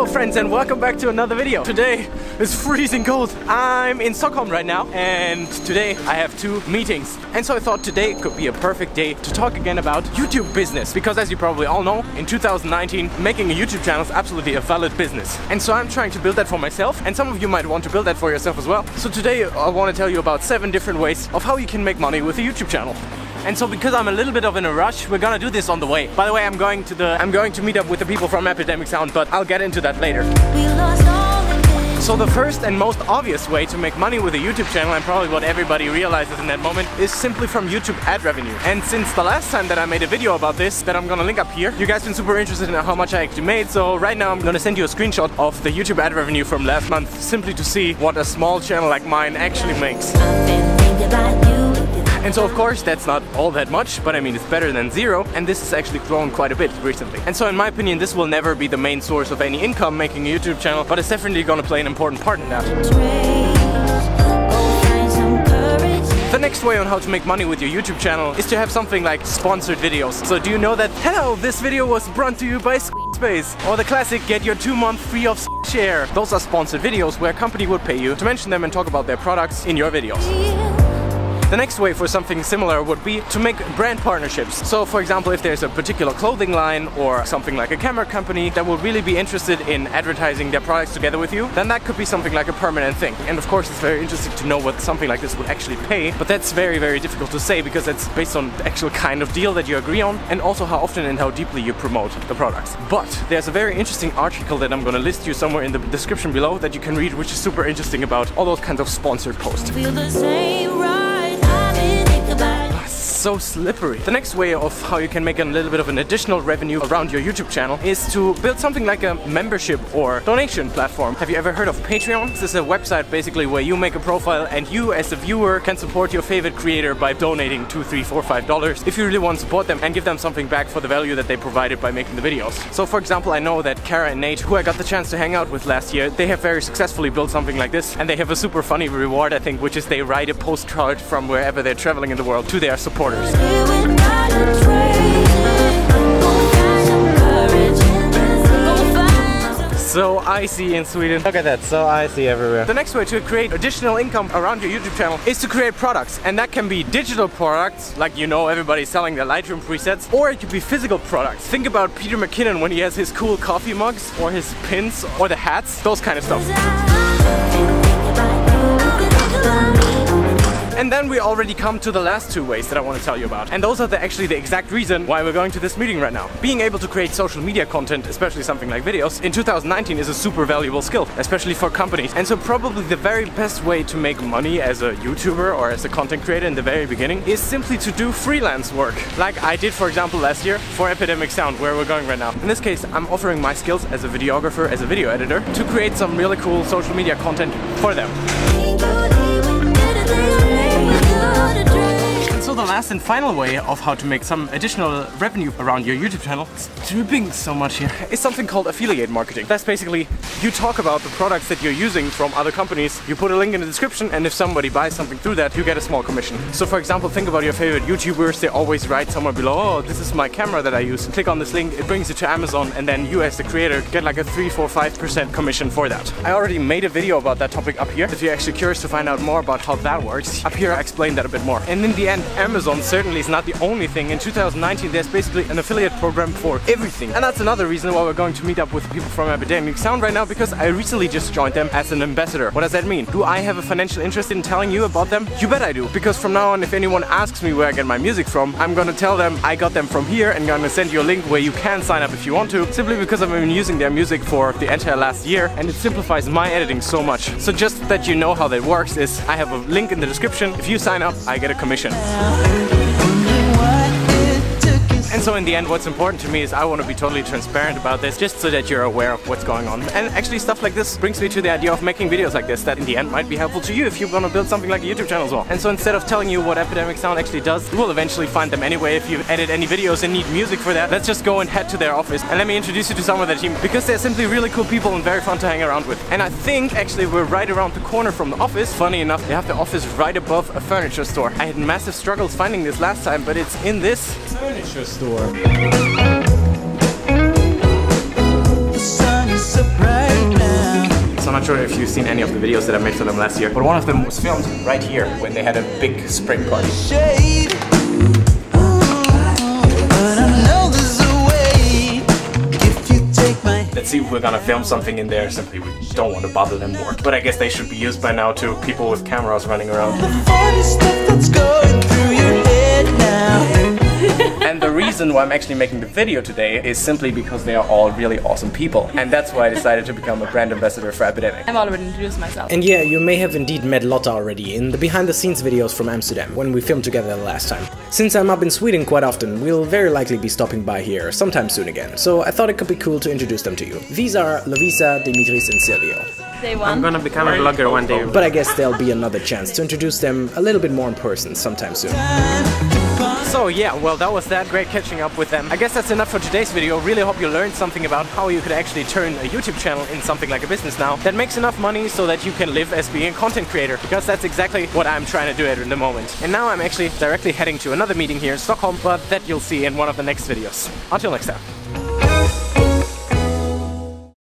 Hello friends and welcome back to another video. Today is freezing cold. I'm in Stockholm right now and today I have two meetings. And so I thought today could be a perfect day to talk again about YouTube business. Because as you probably all know, in 2019 making a YouTube channel is absolutely a valid business. And so I'm trying to build that for myself, and some of you might want to build that for yourself as well. So today I want to tell you about 7 different ways of how you can make money with a YouTube channel. And so because I'm a little bit of in a rush, we're gonna do this on the way. By the way, I'm going to meet up with the people from Epidemic Sound, but I'll get into that later. So the first and most obvious way to make money with a YouTube channel, and probably what everybody realizes in that moment, is simply from YouTube ad revenue. And since the last time that I made a video about this, that I'm gonna link up here, you guys been super interested in how much I actually made. So right now I'm gonna send you a screenshot of the YouTube ad revenue from last month, simply to see what a small channel like mine actually makes. And so of course that's not all that much, but I mean it's better than zero, and this has actually grown quite a bit recently. And so in my opinion this will never be the main source of any income making a YouTube channel, but it's definitely gonna play an important part in that. The next way on how to make money with your YouTube channel is to have something like sponsored videos. So do you know that, hello, this video was brought to you by Space, or the classic get your 2-month free of share. Those are sponsored videos where a company would pay you to mention them and talk about their products in your videos. The next way for something similar would be to make brand partnerships. So for example, if there's a particular clothing line or something like a camera company that would really be interested in advertising their products together with you, then that could be something like a permanent thing. And of course it's very interesting to know what something like this would actually pay, but that's very, very difficult to say because it's based on the actual kind of deal that you agree on and also how often and how deeply you promote the products. But there's a very interesting article that I'm gonna list you somewhere in the description below that you can read, which is super interesting about all those kinds of sponsored posts. So slippery. The next way of how you can make a little bit of an additional revenue around your YouTube channel is to build something like a membership or donation platform. Have you ever heard of Patreon? This is a website basically where you make a profile and you as a viewer can support your favorite creator by donating $2, $3, $4, $5 if you really want to support them and give them something back for the value that they provided by making the videos. So for example, I know that Kara and Nate, who I got the chance to hang out with last year, they have very successfully built something like this, and they have a super funny reward, I think, which is they write a postcard from wherever they're traveling in the world to their supporters. So icy in Sweden. Look at that, so icy everywhere. The next way to create additional income around your YouTube channel is to create products. And that can be digital products, like you know everybody's selling their Lightroom presets, or it could be physical products. Think about Peter McKinnon when he has his cool coffee mugs, or his pins, or the hats, those kind of stuff. And then we already come to the last 2 ways that I want to tell you about. And those are actually the exact reason why we're going to this meeting right now. Being able to create social media content, especially something like videos, in 2019 is a super valuable skill, especially for companies. And so probably the very best way to make money as a YouTuber or as a content creator in the very beginning is simply to do freelance work. Like I did, for example, last year for Epidemic Sound, where we're going right now. In this case, I'm offering my skills as a videographer, as a video editor, to create some really cool social media content for them. And so the last and final way of how to make some additional revenue around your YouTube channel, it's dripping so much here, is something called affiliate marketing. That's basically you talk about the products that you're using from other companies, you put a link in the description, and if somebody buys something through that, you get a small commission. So for example, think about your favorite YouTubers, they always write somewhere below, oh, this is my camera that I use. Click on this link, it brings you to Amazon, and then you as the creator get like a 3, 4, 5% commission for that. I already made a video about that topic up here. If you're actually curious to find out more about how that works, up here I explained that a bit more. And in the end, Amazon certainly is not the only thing. In 2019 there's basically an affiliate program for everything. And that's another reason why we're going to meet up with people from Epidemic Sound right now, because I recently just joined them as an ambassador. What does that mean? Do I have a financial interest in telling you about them? You bet I do. Because from now on, if anyone asks me where I get my music from, I'm gonna tell them I got them from here and gonna send you a link where you can sign up if you want to, simply because I've been using their music for the entire last year and it simplifies my editing so much. So just that you know how that works is I have a link in the description. If you sign up, I get a commission. And so in the end, what's important to me is I want to be totally transparent about this, just so that you're aware of what's going on. And actually stuff like this brings me to the idea of making videos like this that in the end might be helpful to you if you want to build something like a YouTube channel as well. And so instead of telling you what Epidemic Sound actually does, you will eventually find them anyway. If you edit any videos and need music for that, let's just go and head to their office and let me introduce you to some of their team, because they're simply really cool people and very fun to hang around with. And I think actually we're right around the corner from the office. Funny enough, they have the office right above a furniture store. I had massive struggles finding this last time, but it's in this furniture store. The sun is surprised. not sure if you've seen any of the videos that I made for them last year, but one of them was filmed right here when they had a big spring party. Let's see if we're gonna film something in there, simply we don't want to bother them more. But I guess they should be used by now to people with cameras running around. And the reason why I'm actually making the video today is simply because they are all really awesome people. And that's why I decided to become a brand ambassador for Epidemic. I've already introduced myself. And yeah, you may have indeed met Lotta already in the behind the scenes videos from Amsterdam when we filmed together the last time. Since I'm up in Sweden quite often, we'll very likely be stopping by here sometime soon again, so I thought it could be cool to introduce them to you. These are Lovisa, Dimitris and Silvio. I'm gonna become a vlogger one day. But I guess there'll be another chance to introduce them a little bit more in person sometime soon. So yeah, well that was that, great catching up with them. I guess that's enough for today's video. Really hope you learned something about how you could actually turn a YouTube channel in something like a business now that makes enough money so that you can live as being a content creator, because that's exactly what I'm trying to do at the moment. And now I'm actually directly heading to another meeting here in Stockholm, but that you'll see in one of the next videos. Until next time.